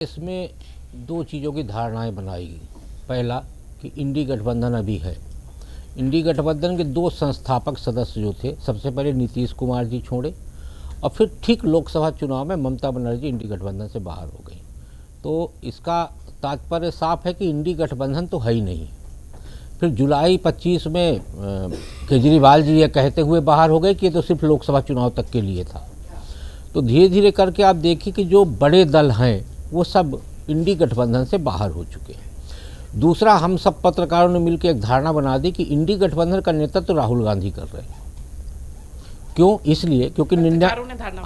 इसमें दो चीज़ों की धारणाएं बनाई गई। पहला कि इंडी गठबंधन अभी है। इंडी गठबंधन के दो संस्थापक सदस्य जो थे, सबसे पहले नीतीश कुमार जी छोड़े और फिर ठीक लोकसभा चुनाव में ममता बनर्जी इंडी गठबंधन से बाहर हो गई। तो इसका तात्पर्य साफ है कि इंडी गठबंधन तो है ही नहीं। फिर जुलाई 25 में केजरीवाल जी ये कहते हुए बाहर हो गए कि ये तो सिर्फ लोकसभा चुनाव तक के लिए था। तो धीरे धीरे करके आप देखिए कि जो बड़े दल हैं वो सब इंडी गठबंधन से बाहर हो चुके हैं। दूसरा, हम सब पत्रकारों ने मिलकर एक धारणा बना दी कि इंडी गठबंधन का नेतृत्व तो राहुल गांधी कर रहे हैं। क्यों? इसलिए क्योंकि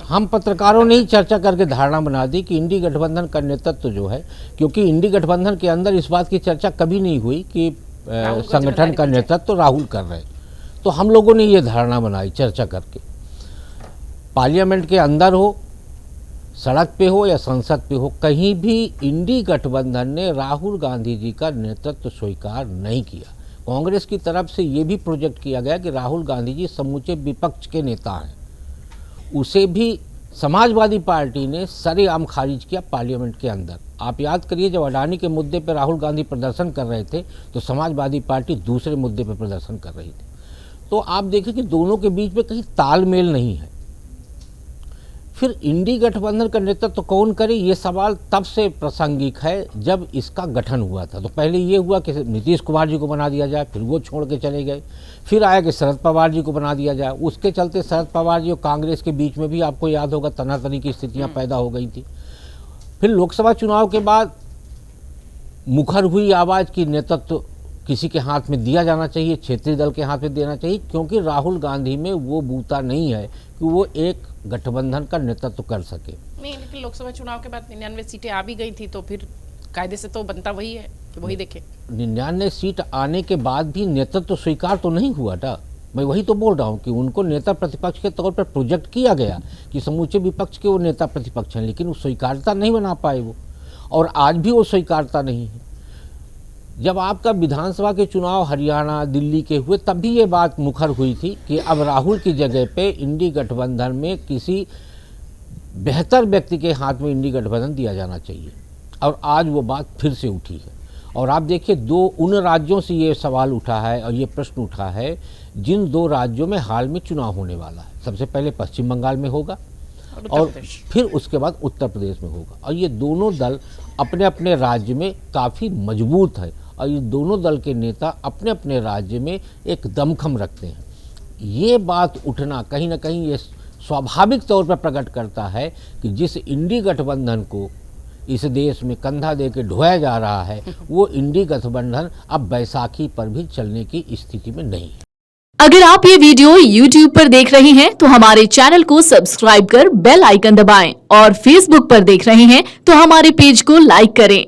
हम पत्रकारों ने ही चर्चा करके धारणा बना दी कि इंडी गठबंधन का नेतृत्व जो है, क्योंकि इंडी गठबंधन के अंदर इस बात की चर्चा कभी नहीं हुई कि संगठन का नेतृत्व तो राहुल कर रहे हैं। तो हम लोगों ने ये धारणा बनाई चर्चा करके, पार्लियामेंट के अंदर हो, सड़क पे हो या संसद पे हो, कहीं भी इंडी गठबंधन ने राहुल गांधी जी का नेतृत्व स्वीकार नहीं किया। कांग्रेस की तरफ से ये भी प्रोजेक्ट किया गया कि राहुल गांधी जी समूचे विपक्ष के नेता हैं, उसे भी समाजवादी पार्टी ने सरेआम खारिज किया पार्लियामेंट के अंदर। आप याद करिए, जब अडानी के मुद्दे पर राहुल गांधी प्रदर्शन कर रहे थे तो समाजवादी पार्टी दूसरे मुद्दे पर प्रदर्शन कर रही थी। तो आप देखिए कि दोनों के बीच में कहीं तालमेल नहीं है। फिर इंडी गठबंधन का नेतृत्व कौन करे, ये सवाल तब से प्रासंगिक है जब इसका गठन हुआ था। तो पहले ये हुआ कि नीतीश कुमार जी को बना दिया जाए, फिर वो छोड़ के चले गए। फिर आया कि शरद पवार जी को बना दिया जाए। उसके चलते शरद पवार जी और कांग्रेस के बीच में भी आपको याद होगा तनातनी की स्थितियाँ पैदा हो गई थी। फिर लोकसभा चुनाव के बाद मुखर हुई आवाज़ की नेतृत्व किसी के हाथ में दिया जाना चाहिए, क्षेत्रीय दल के हाथ में देना चाहिए, क्योंकि राहुल गांधी में वो बूता नहीं है कि वो एक गठबंधन का नेतृत्व कर सके। नहीं, लेकिन लोकसभा चुनाव के बाद 99 सीटें आ भी गई थी, तो फिर कायदे से तो बनता वही है कि वही देखे। 99 सीट आने के बाद भी नेतृत्व स्वीकार तो नहीं हुआ था। मैं वही तो बोल रहा हूँ कि उनको नेता प्रतिपक्ष के तौर पर प्रोजेक्ट किया गया कि समूचे विपक्ष के वो नेता प्रतिपक्ष हैं, लेकिन वो स्वीकारता नहीं बना पाए वो, और आज भी वो स्वीकारता नहीं है। जब आपका विधानसभा के चुनाव हरियाणा, दिल्ली के हुए, तब भी ये बात मुखर हुई थी कि अब राहुल की जगह पे इंडी गठबंधन में किसी बेहतर व्यक्ति के हाथ में इंडी गठबंधन दिया जाना चाहिए, और आज वो बात फिर से उठी है। और आप देखिए, उन राज्यों से ये सवाल उठा है और ये प्रश्न उठा है जिन दो राज्यों में हाल में चुनाव होने वाला है। सबसे पहले पश्चिम बंगाल में होगा और फिर उसके बाद उत्तर प्रदेश में होगा। और ये दोनों दल अपने अपने राज्य में काफ़ी मजबूत है और ये दोनों दल के नेता अपने अपने राज्य में एक दमखम रखते हैं। ये बात उठना कहीं ना कहीं ये स्वाभाविक तौर पर प्रकट करता है कि जिस इंडी गठबंधन को इस देश में कंधा दे के ढोया जा रहा है, वो इंडी गठबंधन अब बैसाखी पर भी चलने की स्थिति में नहीं है। अगर आप ये वीडियो YouTube पर देख रहे हैं तो हमारे चैनल को सब्सक्राइब कर बेल आइकन दबाएं, और Facebook पर देख रहे हैं तो हमारे पेज को लाइक करें।